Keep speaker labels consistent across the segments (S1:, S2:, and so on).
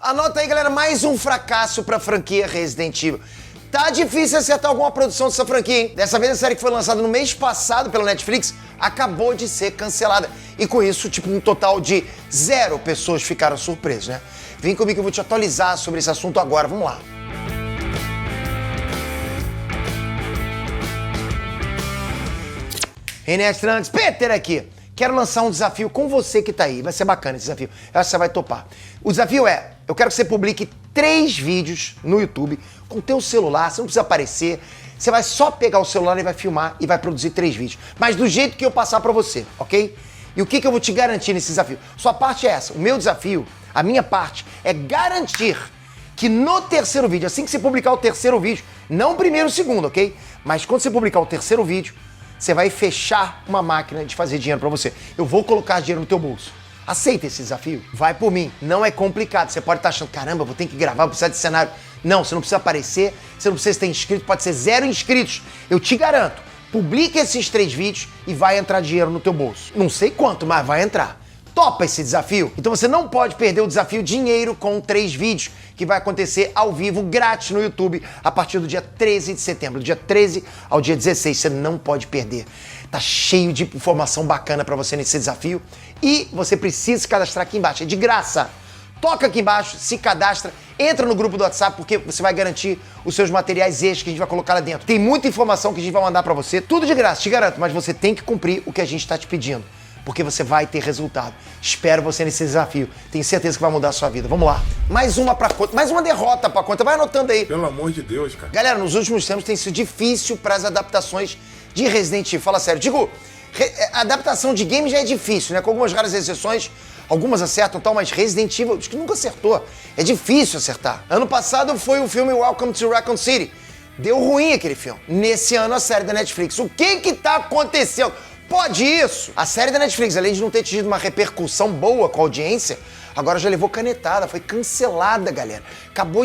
S1: Anota aí, galera, mais um fracasso pra franquia Resident Evil. Tá difícil acertar alguma produção dessa franquia, hein? Dessa vez a série que foi lançada no mês passado pela Netflix acabou de ser cancelada. E com isso, tipo, um total de 0 pessoas ficaram surpresas, né? Vem comigo que eu vou te atualizar sobre esse assunto agora. Vamos lá. René Trunks, Peter aqui. Quero lançar um desafio com você que tá aí. Vai ser bacana esse desafio. Eu acho que você vai topar. O desafio é, eu quero que você publique 3 vídeos no YouTube com o teu celular. Você não precisa aparecer. Você vai só pegar o celular e vai filmar e vai produzir 3 vídeos. Mas do jeito que eu passar pra você, ok? E o que eu vou te garantir nesse desafio? Sua parte é essa. O meu desafio, a minha parte, é garantir que no terceiro vídeo, assim que você publicar o terceiro vídeo, não o primeiro ou o segundo, ok? Mas quando você publicar o terceiro vídeo, você vai fechar uma máquina de fazer dinheiro pra você. Eu vou colocar dinheiro no teu bolso. Aceita esse desafio? Vai por mim. Não é complicado. Você pode estar achando, caramba, vou ter que gravar, vou precisar de cenário. Não, você não precisa aparecer, você não precisa ter inscrito, pode ser 0 inscritos. Eu te garanto, publica esses 3 vídeos e vai entrar dinheiro no teu bolso. Não sei quanto, mas vai entrar. Topa esse desafio? Então você não pode perder o desafio Dinheiro com 3 vídeos, que vai acontecer ao vivo, grátis no YouTube, a partir do dia 13 de setembro. Do dia 13 ao dia 16, você não pode perder. Tá cheio de informação bacana pra você nesse desafio e você precisa se cadastrar aqui embaixo, é de graça. Toca aqui embaixo, se cadastra, entra no grupo do WhatsApp, porque você vai garantir os seus materiais extras que a gente vai colocar lá dentro. Tem muita informação que a gente vai mandar pra você, tudo de graça, te garanto, mas você tem que cumprir o que a gente tá te pedindo, porque você vai ter resultado. Espero você nesse desafio. Tenho certeza que vai mudar a sua vida. Vamos lá. Mais uma pra conta, mais uma derrota pra conta. Vai anotando aí.
S2: Pelo amor de Deus, cara.
S1: Galera, nos últimos tempos tem sido difícil para as adaptações de Resident Evil. Fala sério. Digo, a adaptação de game já é difícil, né? Com algumas raras exceções, algumas acertam e tal, mas Resident Evil, acho que nunca acertou. É difícil acertar. Ano passado foi o filme Welcome to Raccoon City. Deu ruim aquele filme. Nesse ano, a série da Netflix. O que tá acontecendo? Pode isso? A série da Netflix, além de não ter tido uma repercussão boa com a audiência, agora já levou canetada, foi cancelada, galera. Acabou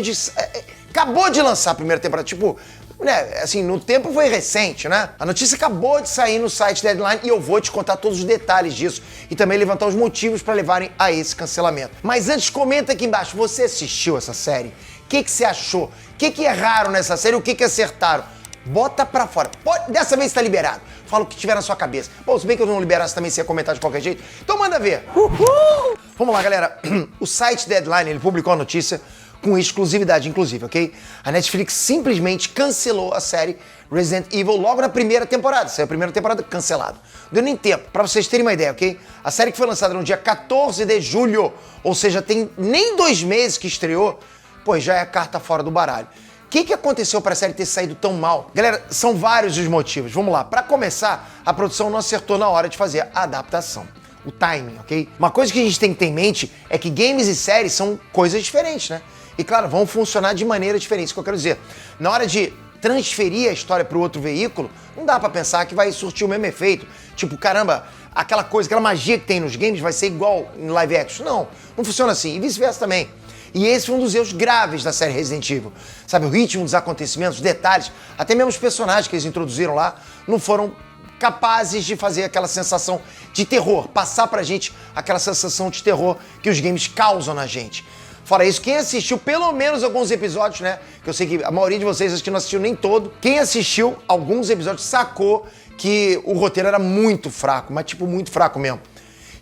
S1: de lançar a primeira temporada, tipo, né, assim, no tempo foi recente, né? A notícia acabou de sair no site Deadline e eu vou te contar todos os detalhes disso e também levantar os motivos para levarem a esse cancelamento. Mas antes, comenta aqui embaixo, você assistiu essa série? O que você achou? O que erraram nessa série? O que acertaram? Bota pra fora. Dessa vez tá liberado. Fala o que tiver na sua cabeça. Bom, se bem que eu não liberasse também, você ia comentar de qualquer jeito. Então manda ver. Uhul! Vamos lá, galera. O site Deadline, ele publicou a notícia com exclusividade, inclusive, ok? A Netflix simplesmente cancelou a série Resident Evil logo na primeira temporada. Saiu a primeira temporada cancelada. Não deu nem tempo. Pra vocês terem uma ideia, ok? A série que foi lançada no dia 14 de julho, ou seja, tem nem 2 meses que estreou, pois já é a carta fora do baralho. O que aconteceu para a série ter saído tão mal? Galera, são vários os motivos. Vamos lá. Para começar, a produção não acertou na hora de fazer a adaptação. O timing, ok? Uma coisa que a gente tem que ter em mente é que games e séries são coisas diferentes, né? E claro, vão funcionar de maneira diferente. Isso que eu quero dizer. Na hora de transferir a história para o outro veículo, não dá para pensar que vai surtir o mesmo efeito. Tipo, caramba, aquela coisa, aquela magia que tem nos games vai ser igual em live action. Não, não funciona assim. E vice-versa também. E esse foi um dos erros graves da série Resident Evil. Sabe, o ritmo dos acontecimentos, os detalhes, até mesmo os personagens que eles introduziram lá, não foram capazes de fazer aquela sensação de terror, passar pra gente aquela sensação de terror que os games causam na gente. Fora isso, quem assistiu pelo menos alguns episódios, né, que eu sei que a maioria de vocês acho que não assistiu nem todo, quem assistiu alguns episódios sacou que o roteiro era muito fraco, mas tipo muito fraco mesmo.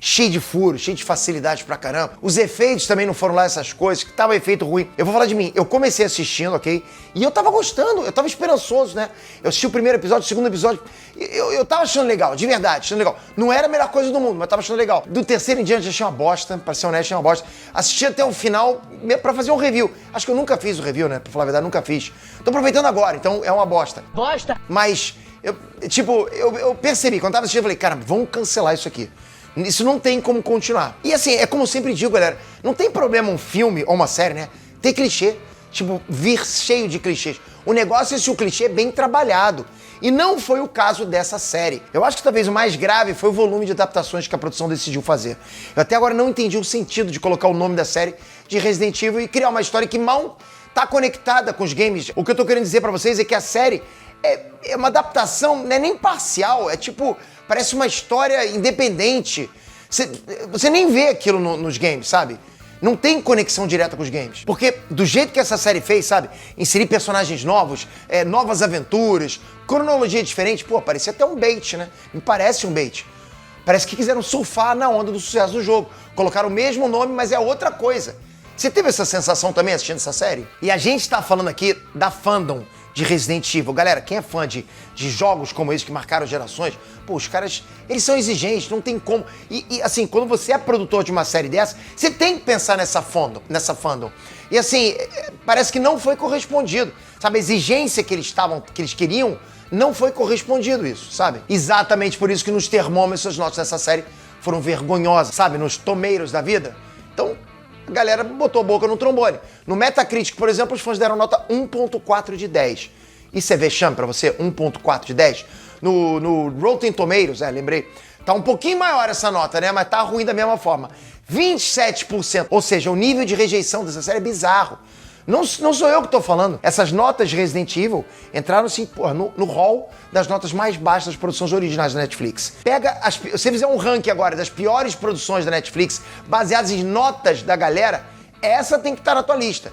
S1: Cheio de furos, cheio de facilidade pra caramba. Os efeitos também não foram lá essas coisas, que tava efeito ruim. Eu vou falar de mim, eu comecei assistindo, ok? E eu tava gostando, eu tava esperançoso, né? Eu assisti o primeiro episódio, o segundo episódio, eu tava achando legal, de verdade, achando legal. Não era a melhor coisa do mundo, mas tava achando legal. Do terceiro em diante eu achei uma bosta, pra ser honesto, achei uma bosta. Assisti até o final pra fazer um review. Acho que eu nunca fiz o review, né? Pra falar a verdade, nunca fiz. Tô aproveitando agora, então é uma bosta.
S3: Bosta!
S1: Mas, eu percebi, quando tava assistindo, eu falei, cara, vamos cancelar isso aqui. Isso não tem como continuar. E assim, é como eu sempre digo, galera, não tem problema um filme ou uma série, né, ter clichê, tipo, vir cheio de clichês. O negócio é se o clichê é bem trabalhado. E não foi o caso dessa série. Eu acho que talvez o mais grave foi o volume de adaptações que a produção decidiu fazer. Eu até agora não entendi o sentido de colocar o nome da série de Resident Evil e criar uma história que mal tá conectada com os games. O que eu tô querendo dizer pra vocês é que a série é uma adaptação, não é nem parcial, é tipo, parece uma história independente. Você nem vê aquilo nos games, sabe? Não tem conexão direta com os games. Porque do jeito que essa série fez, sabe? Inserir personagens novos, novas aventuras, cronologia diferente, pô, parecia até um bait, né? Me parece um bait. Parece que quiseram surfar na onda do sucesso do jogo. Colocaram o mesmo nome, mas é outra coisa. Você teve essa sensação também assistindo essa série? E a gente tá falando aqui da fandom de Resident Evil. Galera, quem é fã de jogos como esse que marcaram gerações, pô, os caras, eles são exigentes, não tem como. E assim, quando você é produtor de uma série dessa, você tem que pensar nessa fandom. E assim, parece que não foi correspondido. Sabe, a exigência que eles queriam, não foi correspondido isso, sabe? Exatamente por isso que nos termômetros as notas dessa série foram vergonhosas, sabe? Nos tomeiros da vida. Então, a galera botou a boca no trombone. No Metacritic, por exemplo, os fãs deram nota 1.4 de 10. Isso é vexame pra você? 1.4 de 10? No Rotten Tomatoes, lembrei, tá um pouquinho maior essa nota, né? Mas tá ruim da mesma forma. 27%. Ou seja, o nível de rejeição dessa série é bizarro. Não sou eu que tô falando. Essas notas de Resident Evil entraram, assim, porra, no hall das notas mais baixas das produções originais da Netflix. Se você fizer um ranking agora das piores produções da Netflix, baseadas em notas da galera, essa tem que estar na tua lista.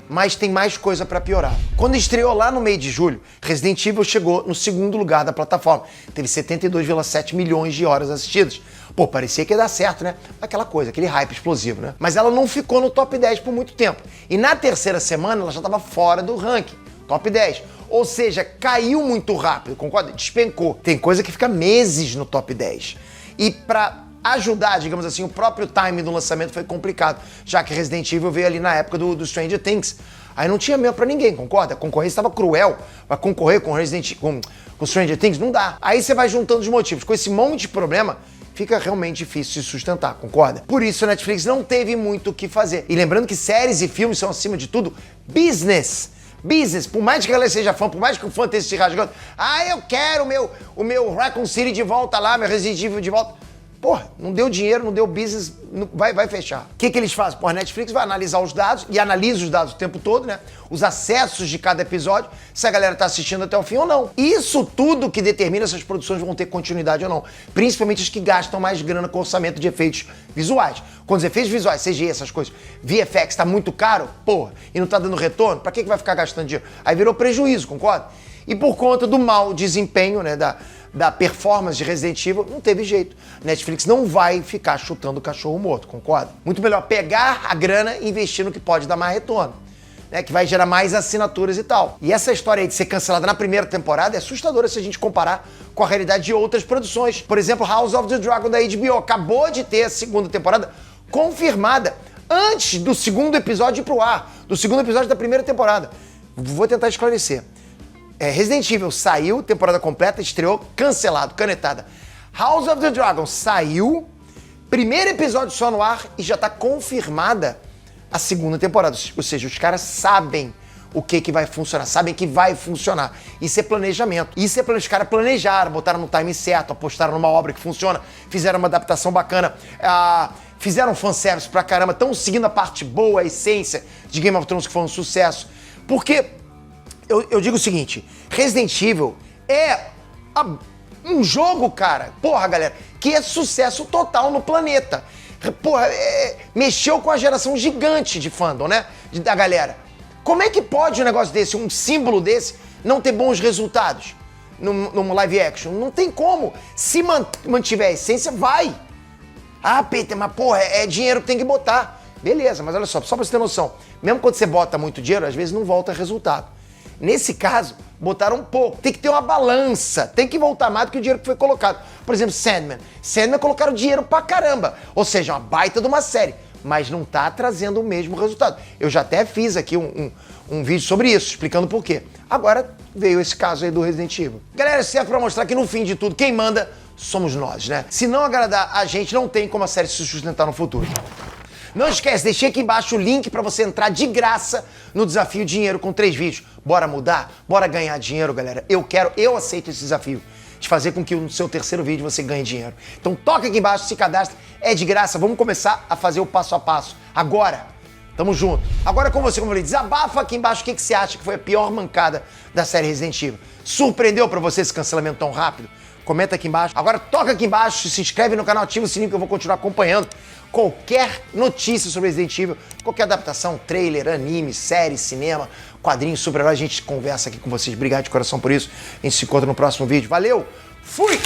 S1: Mas tem mais coisa pra piorar. Quando estreou lá no meio de julho, Resident Evil chegou no segundo lugar da plataforma. Teve 72,7 milhões de horas assistidas. Pô, parecia que ia dar certo, né? Aquela coisa, aquele hype explosivo, né? Mas ela não ficou no top 10 por muito tempo. E na terceira semana ela já estava fora do ranking, top 10. Ou seja, caiu muito rápido, concorda? Despencou. Tem coisa que fica meses no top 10. E pra ajudar, digamos assim, o próprio timing do lançamento foi complicado, já que Resident Evil veio ali na época do Stranger Things. Aí não tinha mesmo pra ninguém, concorda? A concorrência estava cruel. Vai concorrer com Stranger Things? Não dá. Aí você vai juntando os motivos. Com esse monte de problema, fica realmente difícil de sustentar, concorda? Por isso a Netflix não teve muito o que fazer. E lembrando que séries e filmes são, acima de tudo, business. Business. Por mais que a galera seja fã, por mais que o fã esteja se rasgando, eu quero o meu Raccoon City de volta lá, meu Resident Evil de volta. Porra, não deu dinheiro, não deu business, vai fechar. O que eles fazem? Porra, a Netflix vai analisar os dados, e analisa os dados o tempo todo, né? Os acessos de cada episódio, se a galera tá assistindo até o fim ou não. Isso tudo que determina se as produções vão ter continuidade ou não. Principalmente as que gastam mais grana com orçamento de efeitos visuais. Quando os efeitos visuais, CGI, essas coisas, VFX tá muito caro, porra, e não tá dando retorno, pra que vai ficar gastando dinheiro? Aí virou prejuízo, concorda? E por conta do mau desempenho, né, da performance de Resident Evil, não teve jeito. Netflix não vai ficar chutando o cachorro morto, concorda? Muito melhor pegar a grana e investir no que pode dar mais retorno, né? Que vai gerar mais assinaturas e tal. E essa história aí de ser cancelada na primeira temporada é assustadora se a gente comparar com a realidade de outras produções. Por exemplo, House of the Dragon da HBO acabou de ter a segunda temporada confirmada antes do segundo episódio ir pro ar, do segundo episódio da primeira temporada. Vou tentar esclarecer. Resident Evil saiu, temporada completa, estreou, cancelado, canetada. House of the Dragon saiu, primeiro episódio só no ar e já tá confirmada a segunda temporada. Ou seja, os caras sabem o que vai funcionar, sabem que vai funcionar. Isso é planejamento. Os caras planejaram, botaram no time certo, apostaram numa obra que funciona, fizeram uma adaptação bacana, fizeram fanservice pra caramba, estão seguindo a parte boa, a essência de Game of Thrones, que foi um sucesso. Porque eu digo o seguinte, Resident Evil é um jogo, cara, porra, galera, que é sucesso total no planeta. Porra, mexeu com a geração gigante de fandom, né, da galera. Como é que pode um negócio desse, um símbolo desse, não ter bons resultados num live action? Não tem como. Se mantiver a essência, vai. Peter, mas porra, é dinheiro que tem que botar. Beleza, mas olha só pra você ter noção, mesmo quando você bota muito dinheiro, às vezes não volta resultado. Nesse caso, botaram um pouco. Tem que ter uma balança. Tem que voltar mais do que o dinheiro que foi colocado. Por exemplo, Sandman. Sandman colocaram dinheiro pra caramba. Ou seja, uma baita de uma série. Mas não tá trazendo o mesmo resultado. Eu já até fiz aqui um vídeo sobre isso, explicando por quê. Agora veio esse caso aí do Resident Evil. Galera, isso serve pra mostrar que no fim de tudo, quem manda somos nós, né? Se não agradar a gente, não tem como a série se sustentar no futuro. Não esquece, deixei aqui embaixo o link pra você entrar de graça no desafio Dinheiro com 3 vídeos. Bora mudar? Bora ganhar dinheiro, galera? Eu aceito esse desafio de fazer com que no seu terceiro vídeo você ganhe dinheiro. Então toca aqui embaixo, se cadastra, é de graça. Vamos começar a fazer o passo a passo. Agora, tamo junto. Agora com você, como eu falei, desabafa aqui embaixo o que você acha que foi a pior mancada da série Resident Evil. Surpreendeu pra você esse cancelamento tão rápido? comenta aqui embaixo. Agora toca aqui embaixo, se inscreve no canal, ativa o sininho que eu vou continuar acompanhando qualquer notícia sobre Resident Evil, qualquer adaptação, trailer, anime, série, cinema, quadrinho, super-herói, a gente conversa aqui com vocês. Obrigado de coração por isso. A gente se encontra no próximo vídeo. Valeu! Fui!